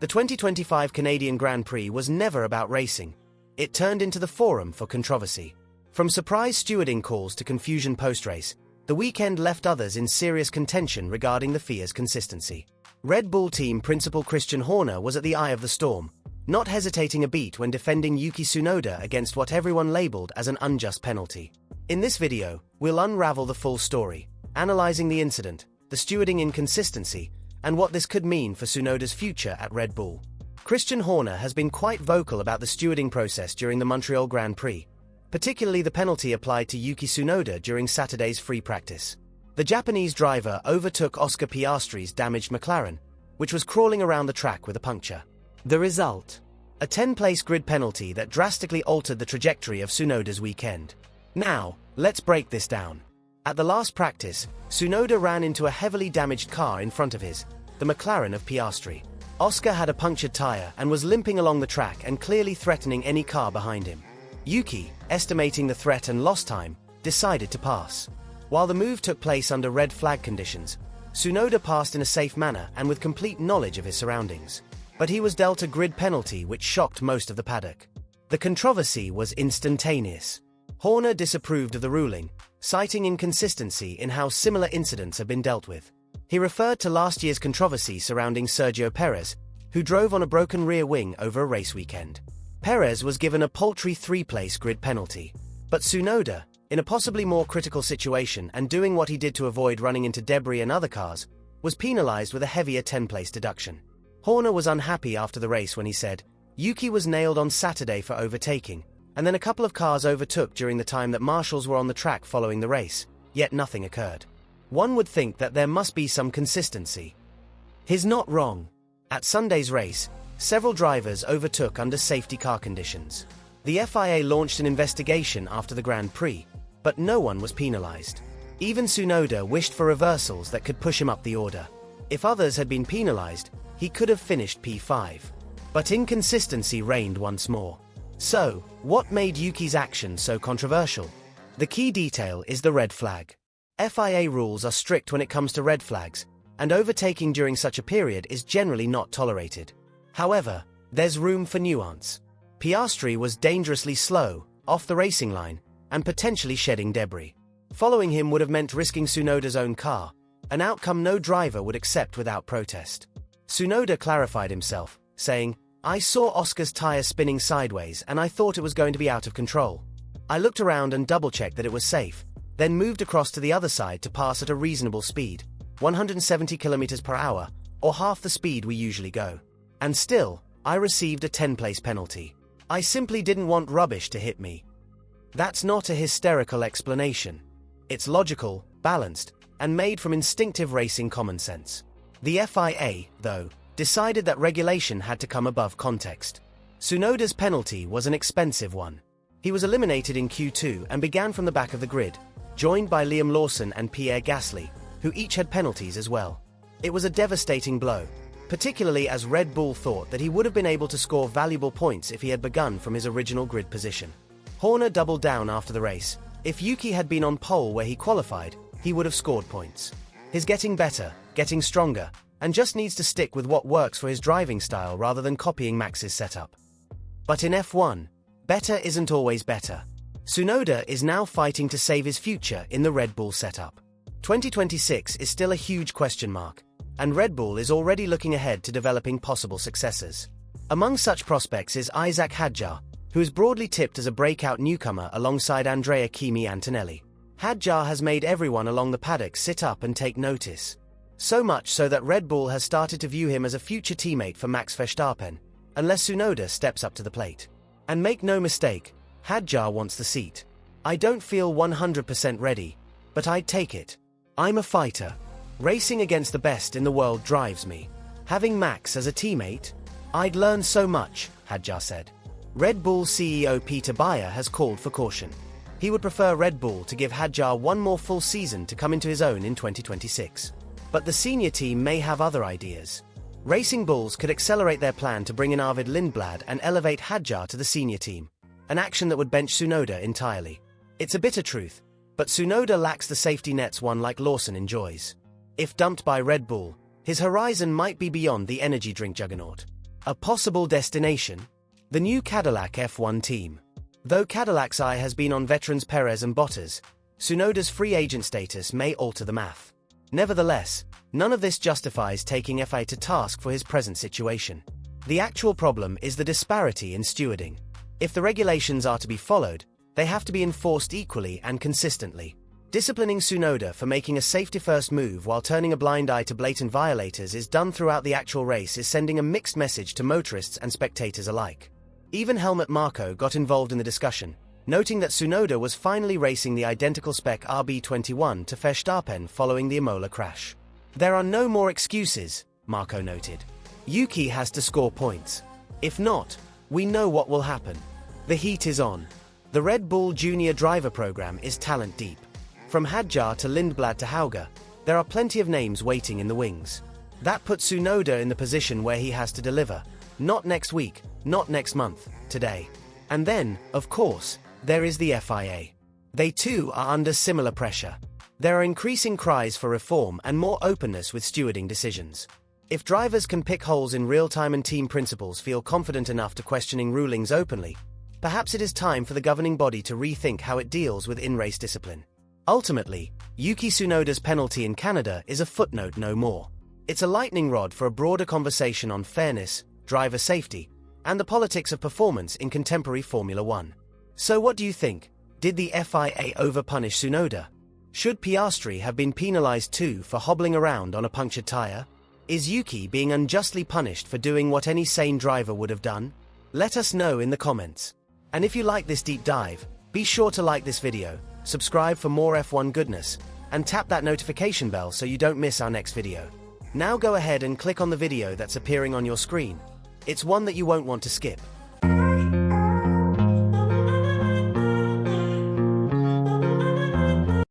The 2025 Canadian Grand Prix was never about racing. It turned into the forum for controversy. From surprise stewarding calls to confusion post-race, the weekend left others in serious contention regarding the FIA's consistency. Red Bull team principal Christian Horner was at the eye of the storm, not hesitating a beat when defending Yuki Tsunoda against what everyone labeled as an unjust penalty. In this video, we'll unravel the full story, analyzing the incident, the stewarding inconsistency, and what this could mean for Tsunoda's future at Red Bull. Christian Horner has been quite vocal about the stewarding process during the Montreal Grand Prix, particularly the penalty applied to Yuki Tsunoda during Saturday's free practice. The Japanese driver overtook Oscar Piastri's damaged McLaren, which was crawling around the track with a puncture. The result? A 10-place grid penalty that drastically altered the trajectory of Tsunoda's weekend. Now, let's break this down. At the last practice, Tsunoda ran into a heavily damaged car in front of his, the McLaren of Piastri. Oscar had a punctured tire and was limping along the track and clearly threatening any car behind him. Yuki, estimating the threat and lost time, decided to pass. While the move took place under red flag conditions, Tsunoda passed in a safe manner and with complete knowledge of his surroundings. But he was dealt a grid penalty which shocked most of the paddock. The controversy was instantaneous. Horner disapproved of the ruling, citing inconsistency in how similar incidents have been dealt with. He referred to last year's controversy surrounding Sergio Perez, who drove on a broken rear wing over a race weekend. Perez was given a paltry 3-place grid penalty, but Tsunoda, in a possibly more critical situation and doing what he did to avoid running into debris and other cars, was penalized with a heavier 10-place deduction. Horner was unhappy after the race when he said, "Yuki was nailed on Saturday for overtaking, and then a couple of cars overtook during the time that marshals were on the track following the race, yet nothing occurred. One would think that there must be some consistency." He's not wrong. At Sunday's race, several drivers overtook under safety car conditions. The FIA launched an investigation after the Grand Prix, but no one was penalized. Even Tsunoda wished for reversals that could push him up the order. If others had been penalized, he could have finished P5. But inconsistency reigned once more. So, what made Yuki's action so controversial? The key detail is the red flag. FIA rules are strict when it comes to red flags, and overtaking during such a period is generally not tolerated. However, there's room for nuance. Piastri was dangerously slow, off the racing line, and potentially shedding debris. Following him would have meant risking Tsunoda's own car, an outcome no driver would accept without protest. Tsunoda clarified himself, saying, "I saw Oscar's tire spinning sideways and I thought it was going to be out of control. I looked around and double-checked that it was safe, then moved across to the other side to pass at a reasonable speed, 170 km per hour, or half the speed we usually go. And still, I received a 10-place penalty. I simply didn't want rubbish to hit me." That's not a hysterical explanation. It's logical, balanced, and made from instinctive racing common sense. The FIA, though, decided that regulation had to come above context. Tsunoda's penalty was an expensive one. He was eliminated in Q2 and began from the back of the grid, joined by Liam Lawson and Pierre Gasly, who each had penalties as well. It was a devastating blow, particularly as Red Bull thought that he would have been able to score valuable points if he had begun from his original grid position. Horner doubled down after the race. If Yuki had been on pole where he qualified, he would have scored points. He's getting better, getting stronger, and just needs to stick with what works for his driving style rather than copying Max's setup. But in F1, better isn't always better. Tsunoda is now fighting to save his future in the Red Bull setup. 2026 is still a huge question mark, and Red Bull is already looking ahead to developing possible successors. Among such prospects is Isack Hadjar, who is broadly tipped as a breakout newcomer alongside Andrea Kimi Antonelli. Hadjar has made everyone along the paddock sit up and take notice. So much so that Red Bull has started to view him as a future teammate for Max Verstappen, unless Tsunoda steps up to the plate. And make no mistake, Hadjar wants the seat. "I don't feel 100% ready, but I'd take it. I'm a fighter. Racing against the best in the world drives me. Having Max as a teammate? I'd learn so much," Hadjar said. Red Bull CEO Peter Bayer has called for caution. He would prefer Red Bull to give Hadjar one more full season to come into his own in 2026. But the senior team may have other ideas. Racing Bulls could accelerate their plan to bring in Arvid Lindblad and elevate Hadjar to the senior team, an action that would bench Tsunoda entirely. It's a bitter truth, but Tsunoda lacks the safety nets one like Lawson enjoys. If dumped by Red Bull, his horizon might be beyond the energy drink juggernaut. A possible destination? The new Cadillac F1 team. Though Cadillac's eye has been on veterans Perez and Bottas, Tsunoda's free agent status may alter the math. Nevertheless, none of this justifies taking FIA to task for his present situation. The actual problem is the disparity in stewarding. If the regulations are to be followed, they have to be enforced equally and consistently. Disciplining Tsunoda for making a safety-first move while turning a blind eye to blatant violators is done throughout the actual race is sending a mixed message to motorists and spectators alike. Even Helmut Marko got involved in the discussion, noting that Tsunoda was finally racing the identical spec RB21 to Verstappen following the Imola crash. There are no more excuses, Marko noted. Yuki has to score points. If not, we know what will happen. The heat is on. The Red Bull Junior Driver Program is talent deep. From Hadjar to Lindblad to Hauger, there are plenty of names waiting in the wings. That puts Tsunoda in the position where he has to deliver. Not next week, not next month, today. And then, of course, there is the FIA. They too are under similar pressure. There are increasing cries for reform and more openness with stewarding decisions. If drivers can pick holes in real-time and team principals feel confident enough to questioning rulings openly, perhaps it is time for the governing body to rethink how it deals with in-race discipline. Ultimately, Yuki Tsunoda's penalty in Canada is a footnote no more. It's a lightning rod for a broader conversation on fairness, driver safety, and the politics of performance in contemporary Formula One. So what do you think? Did the FIA overpunish Tsunoda? Should Piastri have been penalized too for hobbling around on a punctured tire? Is Yuki being unjustly punished for doing what any sane driver would have done? Let us know in the comments. And if you like this deep dive, be sure to like this video, subscribe for more F1 goodness, and tap that notification bell so you don't miss our next video. Now go ahead and click on the video that's appearing on your screen. It's one that you won't want to skip.